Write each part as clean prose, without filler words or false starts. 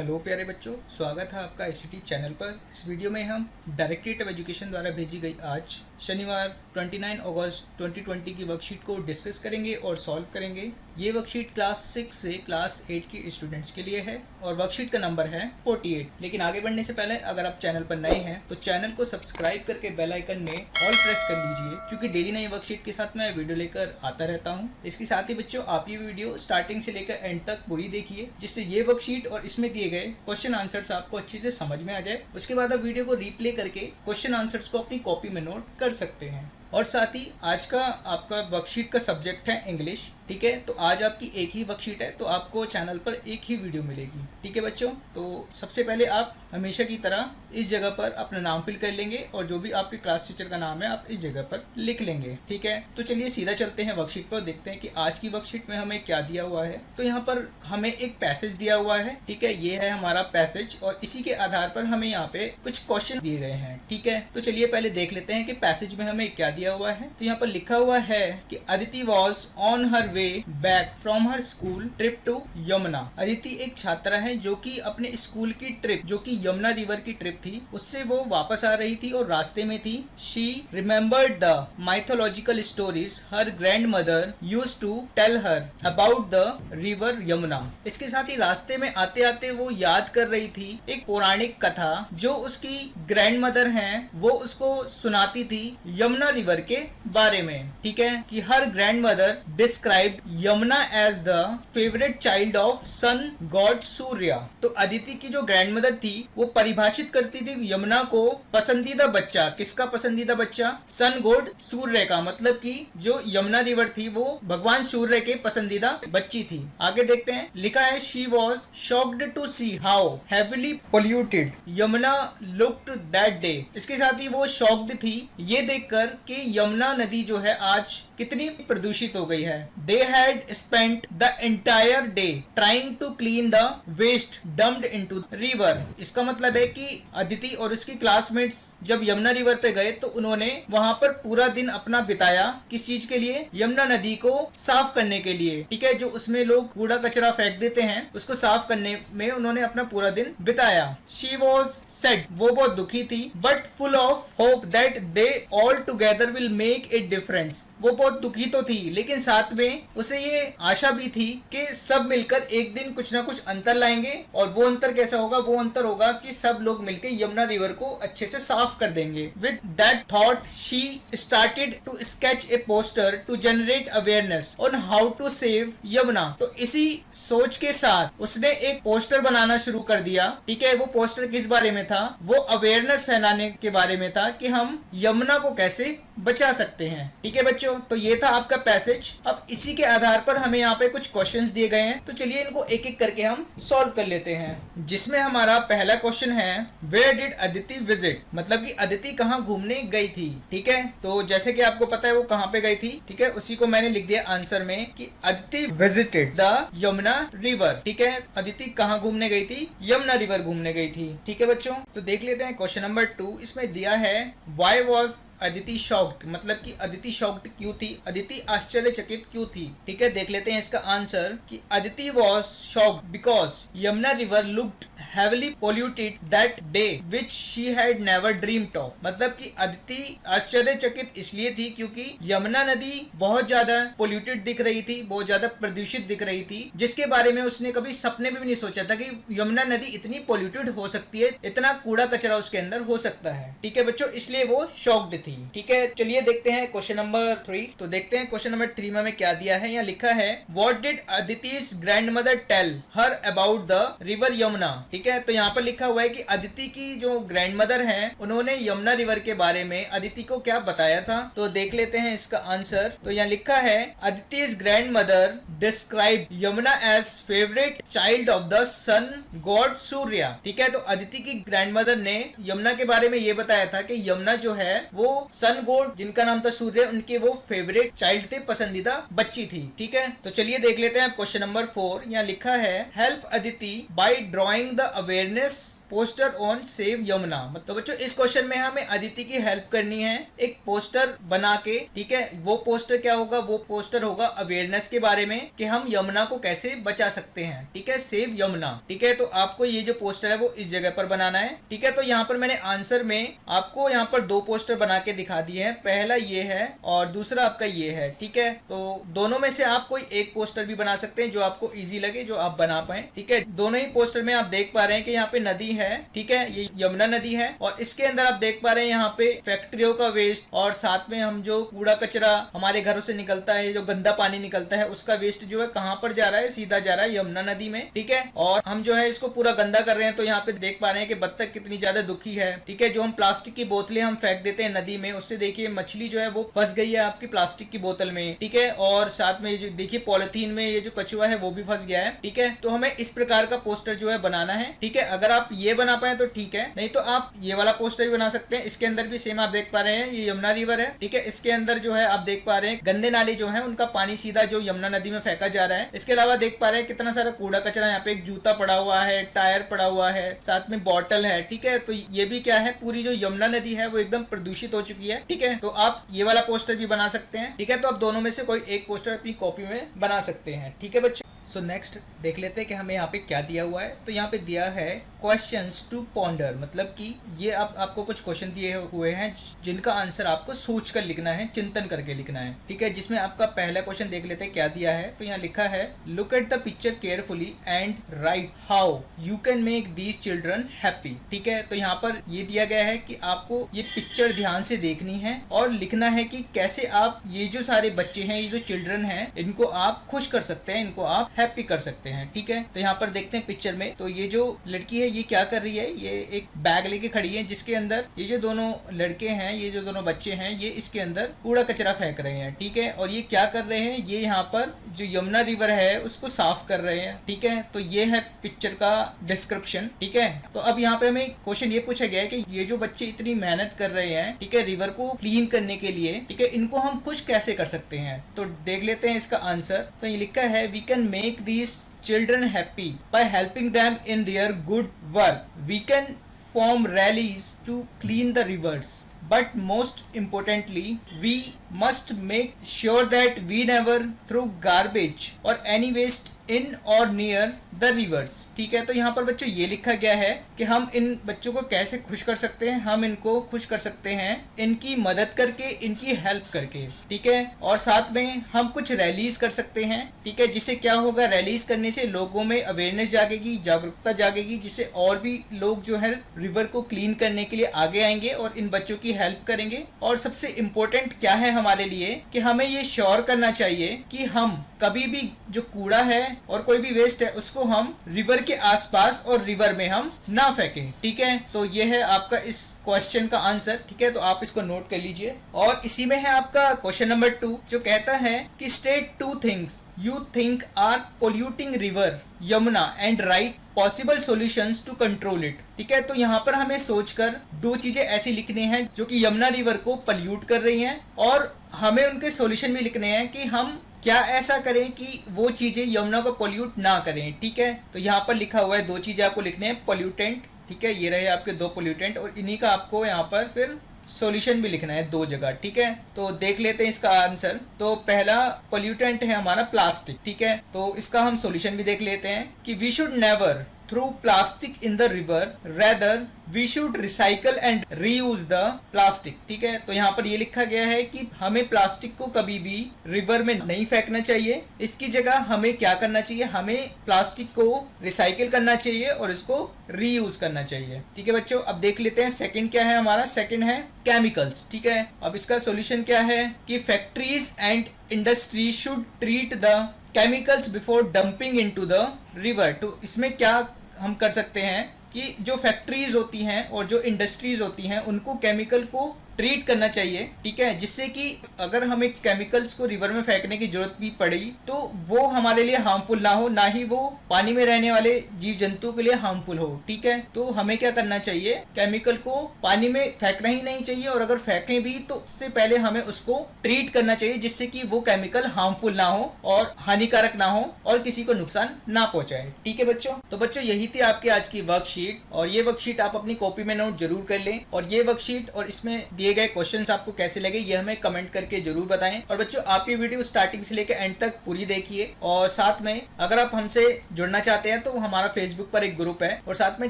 Hello प्यारे बच्चों, स्वागत है आपका ICT चैनल पर। इस वीडियो में हम डायरेक्टरेट ऑफ एजुकेशन द्वारा भेजी गई आज शनिवार 29 अगस्त 2020 की वर्कशीट को डिस्कस करेंगे और सॉल्व करेंगे। ये वर्कशीट क्लास 6 से क्लास 8 के स्टूडेंट्स के लिए है और वर्कशीट का नंबर है 48। लेकिन आगे बढ़ने से पहले अगर आप चैनल पर नए हैं तो चैनल को सब्सक्राइब करके बेल आइकन में ऑल प्रेस कर लीजिए, क्योंकि डेली नई वर्कशीट के साथ मैं वीडियो लेकर आता रहता हूँ। इसके साथ ही बच्चों, आप ये वीडियो स्टार्टिंग से लेकर एंड तक पूरी देखिए, जिससे ये वर्कशीट और इसमें दिए गए क्वेश्चन आंसर्स आपको अच्छे से समझ में आ जाए। उसके बाद आप वीडियो को रीप्ले करके क्वेश्चन आंसर्स को अपनी कॉपी में नोट कर सकते हैं। और साथ ही आज का आपका वर्कशीट का सब्जेक्ट है इंग्लिश। ठीक है, तो आज आपकी एक ही वर्कशीट है, तो आपको चैनल पर एक ही वीडियो मिलेगी। ठीक है बच्चों, तो सबसे पहले आप हमेशा की तरह इस जगह पर अपना नाम फिल कर लेंगे और जो भी आपके क्लास टीचर का नाम है आप इस जगह पर लिख लेंगे। ठीक है, तो चलिए सीधा चलते हैं वर्कशीट पर, देखते हैं कि आज की वर्कशीट में हमें क्या दिया हुआ है। तो यहाँ पर हमें एक पैसेज दिया हुआ है। ठीक है, ये है हमारा पैसेज और इसी के आधार पर हमें यहाँ पे कुछ क्वेश्चन दिए गए हैं। ठीक है, तो चलिए पहले देख लेते हैं कि पैसेज में हमें क्या दिया हुआ है। तो यहाँ पर लिखा हुआ है कि Aditi was on her way back from her school trip to Yamuna. Aditi एक छात्रा है जो कि अपने स्कूल की ट्रिप, जो कि यमुना रिवर की ट्रिप थी, उससे वो वापस आ रही थी और रास्ते में थी। She remembered the mythological stories her grand mother use to tell her about the river Yamuna. इसके साथ ही रास्ते में आते आते वो याद कर रही थी एक पौराणिक कथा जो उसकी ग्रैंड मदर हैं वो उसको सुनाती थी यमुना रिवर के बारे में। ठीक है, कि her grand mother described Yamuna as the favourite child of sun god Surya. तो अदिति की जो ग्रैंड मदर थी वो परिभाषित करती थी यमुना को पसंदीदा बच्चा। किसका पसंदीदा बच्चा? सन गॉड सूर्य का, मतलब कि जो यमुना रिवर थी वो भगवान सूर्य के पसंदीदा बच्ची थी। आगे देखते हैं, लिखा है she was shocked to see how heavily polluted Yamuna looked that day. इसके साथ ही वो शॉक्ड थी ये देखकर कि यमुना नदी जो है आज कितनी प्रदूषित हो गई है। They had spent the entire day trying to clean the waste dumped into river. इसका मतलब है कि अदिति और उसकी क्लासमेट्स जब यमुना रिवर पे गए तो उन्होंने वहां पर पूरा दिन अपना बिताया। किस चीज के लिए? यमुना नदी को साफ करने के लिए। ठीक है, जो उसमें लोग कूड़ा कचरा फेंक देते हैं उसको साफ करने में उन्होंने अपना पूरा दिन बिताया। शी वॉज सैड, वो बहुत दुखी थी, but full of hope that they all together will make a difference. वो बहुत दुखी तो थी लेकिन साथ में उसे ये आशा भी थी कि सब मिलकर एक दिन कुछ ना कुछ अंतर लाएंगे। और वो अंतर कैसा होगा? वो अंतर होगा कि सब लोग मिलकर यमुना रिवर को अच्छे से साफ कर देंगे। With that thought she started to sketch a poster to generate awareness on how to save Yamuna. तो इसी सोच के साथ उसने एक पोस्टर बनाना शुरू कर दिया। ठीक है, वो पोस्टर किस बारे में था? वो अवेयरनेस फैलाने के बारे में था कि हम यमुना को कैसे बचा सकते हैं। ठीक है बच्चों, तो ये था आपका पैसेज। अब इसी के आधार पर हमें यहाँ पे कुछ क्वेश्चंस दिए गए हैं, तो चलिए इनको एक एक करके हम सॉल्व कर लेते हैं। जिसमें हमारा पहला क्वेश्चन है वेयर डिड अदिति विजिट, मतलब कि अदिति कहाँ घूमने गई थी। ठीक है, तो जैसे कि आपको पता है वो कहाँ पे गई थी। ठीक है, उसी को मैंने लिख दिया आंसर में कि Aditi visited the Yamuna river. ठीक है, अदिति कहाँ घूमने गई थी? यमुना रिवर घूमने गई थी। ठीक है बच्चों, तो देख लेते हैं क्वेश्चन नंबर 2। इसमें दिया है व्हाई वॉज अदिति शॉक्ड, मतलब कि अदिति शॉक्ड क्यों थी, अदिति आश्चर्यचकित क्यों थी। ठीक है, देख लेते हैं इसका आंसर कि Aditi was shocked because Yamuna river looked heavily polluted that day which she had never dreamed of। मतलब कि अदिति आश्चर्यचकित इसलिए थी क्योंकि यमुना नदी बहुत ज्यादा पोल्यूटेड दिख रही थी, बहुत ज्यादा प्रदूषित दिख रही थी, जिसके बारे में उसने कभी सपने में भी नहीं सोचा था कि यमुना नदी इतनी पोल्यूटेड हो सकती है, इतना कूड़ा कचरा उसके अंदर हो सकता है। ठीक है बच्चों, इसलिए वो शॉक्ड थी। ठीक है, चलिए देखते हैं क्वेश्चन नंबर 3। तो देखते हैं क्वेश्चन नंबर 3 में हमें क्या दिया है। यहाँ लिखा है what did Aditi's grandmother tell her about the river Yamuna. ठीक है, तो यहाँ पर लिखा हुआ है कि अदिति की जो ग्रैंड मदर हैं उन्होंने यमुना रिवर के बारे में अदिति को क्या बताया था। तो देख लेते हैं इसका आंसर। तो यहाँ लिखा है Aditi's grandmother describe Yamuna as favourite child of the sun god Surya. ठीक है, तो अदिति की ग्रैंड मदर ने यमुना के बारे में ये बताया था कि यमुना जो है वो सन गॉड जिनका नाम था सूर्य, उनके वो फेवरेट चाइल्ड थे, पसंदीदा बच्ची थी। ठीक है, तो चलिए देख लेते हैं क्वेश्चन नंबर 4। यहाँ लिखा है help Aditi bye drawing the awareness poster on save Yamuna. मतलब बच्चों इस क्वेश्चन में हमें अदिति की हेल्प करनी है एक पोस्टर बना के, ठीक है। वो पोस्टर क्या होगा, वो पोस्टर होगा अवेयरनेस के बारे में कि हम यमुना को कैसे बचा सकते हैं, ठीक है, सेव यमुना, ठीक है। तो आपको ये जो पोस्टर है वो इस जगह पर बनाना है, ठीक है। तो यहाँ पर मैंने आंसर में आपको यहाँ पर दो पोस्टर बना के दिखा दिए हैं, पहला ये है और दूसरा आपका ये है, ठीक है। तो दोनों में से आप कोई एक पोस्टर भी बना सकते हैं जो आपको इजी लगे, जो आप बना पाए, ठीक है। दोनों ही पोस्टर में आप देख पा रहे हैं कि यहाँ पे नदी है, ठीक है, ये यमुना नदी है और इसके अंदर आप देख पा रहे हैं यहाँ पे फैक्ट्रियों का वेस्ट और साथ में हम जो कूड़ा कचरा हमारे घरों से निकलता है, जो गंदा पानी निकलता है, उसका वेस्ट जो है कहाँ पर जा रहा है, सीधा जा रहा है यमुना नदी में, ठीक है। और हम जो है इसको पूरा गंदा कर रहे हैं। तो यहाँ पे देख पा रहे हैं कि बत्तख कितनी ज्यादा दुखी है, ठीक है। जो हम प्लास्टिक की बोतलें हम फेंक देते हैं नदी में, उससे देखिए मछली जो है वो फंस गई है आपकी प्लास्टिक की बोतल में, ठीक है। और साथ में जो देखिए पॉलिथीन में ये जो कछुआ है वो भी फंस गया है, ठीक है। तो हमें इस प्रकार का पोस्टर जो है बनाना है, ठीक है। अगर आप ये बना पाए तो ठीक है, नहीं तो आप ये वाला पोस्टर भी बना सकते हैं। इसके अंदर भी सेम आप देख पा रहे हैं ये यमुना रिवर है, ठीक है। इसके अंदर जो है आप देख पा रहे हैं गंदे नाले जो है उनका पानी सीधा जो यमुना नदी में फेंका जा रहा है। इसके अलावा देख पा रहे हैं कितना सारा कूड़ा कचरा, यहाँ पे एक जूता पड़ा हुआ है, टायर पड़ा हुआ है, साथ में बॉटल है, ठीक है। तो ये भी क्या है, पूरी जो यमुना नदी है वो एकदम प्रदूषित हो चुकी है, ठीक है। तो आप ये वाला पोस्टर भी बना सकते हैं, ठीक है। तो आप दोनों में से कोई एक पोस्टर अपनी कॉपी में बना सकते हैं, ठीक है बच्चे। सो नेक्स्ट देख लेते हैं कि हमें यहाँ पे क्या दिया हुआ है। तो यहाँ पे दिया है क्वेश्चंस टू पॉन्डर, मतलब कि ये आपको कुछ क्वेश्चन दिए हुए हैं जिनका आंसर आपको सोच कर लिखना है, चिंतन करके लिखना है, ठीक है। जिसमें आपका पहला क्वेश्चन देख लेते हैं क्या दिया है। तो यहाँ लिखा है look at the picture carefully and right how you can make these children happy, ठीक है। तो यहाँ पर ये दिया गया है कि आपको ये पिक्चर ध्यान से देखनी है और लिखना है कि कैसे आप ये जो सारे बच्चे हैं, ये जो चिल्ड्रन हैं, इनको आप खुश कर सकते हैं, इनको आप हैप्पी कर सकते हैं, ठीक है। तो यहाँ पर देखते हैं पिक्चर में, तो ये जो लड़की है ये क्या कर रही है, ये एक बैग लेके खड़ी है जिसके अंदर ये जो दोनों लड़के हैं, ये जो दोनों बच्चे हैं, ये इसके अंदर कूड़ा कचरा फेंक रहे हैं, ठीक है। और ये क्या कर रहे हैं, ये यहाँ पर जो यमुना रिवर है उसको साफ कर रहे हैं, ठीक है। तो ये है पिक्चर का डिस्क्रिप्शन, ठीक है। तो अब यहाँ पे हमें क्वेश्चन ये पूछा गया है कि ये जो बच्चे इतनी मेहनत कर रहे हैं, ठीक है, रिवर को क्लीन करने के लिए, ठीक है, इनको हम खुश कैसे कर सकते हैं। तो देख लेते हैं इसका आंसर। तो ये लिखा है we can make these children happy by helping them in their good work. We can form rallies to clean the rivers. But most importantly, we must make sure that we never throw garbage or any waste in or near the reverse, ठीक है। तो यहाँ पर बच्चों ये लिखा गया है कि हम इन बच्चों को कैसे खुश कर सकते हैं। हम इनको खुश कर सकते हैं इनकी मदद करके, इनकी हेल्प करके, ठीक है। और साथ में हम कुछ रैलीज कर सकते हैं, ठीक है। जिससे क्या होगा, रैलीज करने से लोगों में अवेयरनेस जागेगी, जागरूकता जागेगी, जिससे और भी लोग जो है रिवर को क्लीन करने के लिए आगे आएंगे और इन बच्चों की हेल्प करेंगे। और सबसे इम्पोर्टेंट क्या है हमारे लिए कि हमें ये श्योर करना चाहिए कि हम कभी भी जो कूड़ा है और कोई भी वेस्ट है उसको हम रिवर के आसपास और रिवर में हम ना फेंकें, ठीक है। तो ये है आपका इस क्वेश्चन का आंसर, ठीक है। तो आप इसको नोट कर लीजिए। और इसी में है आपका क्वेश्चन नंबर 2 जो कहता है कि state 2 things you think are polluting river Yamuna and write possible solutions to control it, ठीक है। तो यहाँ पर हमें सोचकर 2 चीजें ऐसी लिखनी है जो कि यमुना रिवर को पॉल्यूट कर रही हैं और हमें उनके सॉल्यूशन भी लिखने हैं कि हम क्या ऐसा करें कि वो चीजें यमुना को पोल्यूट ना करें, ठीक है। तो यहाँ पर लिखा हुआ है 2 चीजें आपको लिखने हैं, पोल्यूटेंट, ठीक है, ये रहे आपके 2 पोल्यूटेंट और इन्हीं का आपको यहाँ पर फिर सॉल्यूशन भी लिखना है 2 जगह, ठीक है। तो देख लेते हैं इसका आंसर। तो पहला पोल्यूटेंट है हमारा प्लास्टिक, ठीक है। तो इसका हम सॉल्यूशन भी देख लेते हैं कि we should never throw plastic in the river, rather we should recycle and reuse the plastic, ठीक है। तो यहाँ पर ये लिखा गया है कि हमें प्लास्टिक को कभी भी रिवर में नहीं फेंकना चाहिए, इसकी जगह हमें क्या करना चाहिए, हमें प्लास्टिक को रिसाइकिल करना चाहिए और इसको रीयूज करना चाहिए, ठीक है बच्चों। अब देख लेते हैं सेकंड क्या है हमारा, सेकंड है केमिकल्स, ठीक है। अब इसका सॉल्यूशन क्या है कि factories and industry should treat the chemicals before dumping into the river. तो इसमें क्या हम कर सकते हैं कि जो फैक्ट्रीज होती हैं और जो इंडस्ट्रीज होती हैं उनको केमिकल को ट्रीट करना चाहिए, ठीक है, जिससे कि अगर हमें केमिकल्स को रिवर में फेंकने की जरूरत भी पड़ी तो वो हमारे लिए हार्मफुल ना हो, ना ही वो पानी में रहने वाले जीव जंतुओं के लिए हार्मफुल हो, ठीक है। तो हमें क्या करना चाहिए, केमिकल को पानी में फेंकना ही नहीं चाहिए, और अगर फेंकें भी तो उससे पहले हमें उसको ट्रीट करना चाहिए, जिससे कि वो केमिकल हार्मफुल ना हो और हानिकारक ना हो और किसी को नुकसान ना पहुंचाए, ठीक है बच्चों। तो बच्चों यही थी आपकी आज की वर्कशीट, और ये वर्कशीट आप अपनी कॉपी में नोट जरूर कर लें, और ये वर्कशीट और इसमें दिए गए क्वेश्चंस आपको कैसे लगे ये हमें कमेंट करके जरूर बताएं। और बच्चों आप ये वीडियो स्टार्टिंग से लेकर एंड तक पूरी देखिए, और साथ में अगर आप हमसे जुड़ना चाहते हैं तो हमारा फेसबुक पर एक ग्रुप है और साथ में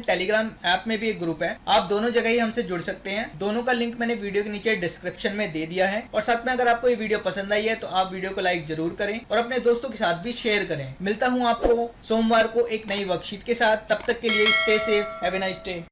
टेलीग्राम ऐप में भी एक ग्रुप है, आप दोनों जगह ही हमसे जुड़ सकते हैं। दोनों का लिंक मैंने वीडियो के नीचे डिस्क्रिप्शन में दे दिया है। और साथ में अगर आपको ये वीडियो पसंद आई है तो आप वीडियो को लाइक जरूर करें और अपने दोस्तों के साथ भी शेयर करें। मिलता हूं आपको सोमवार को एक नई वर्कशीट के साथ, तब तक के लिए stay safe, have a nice day.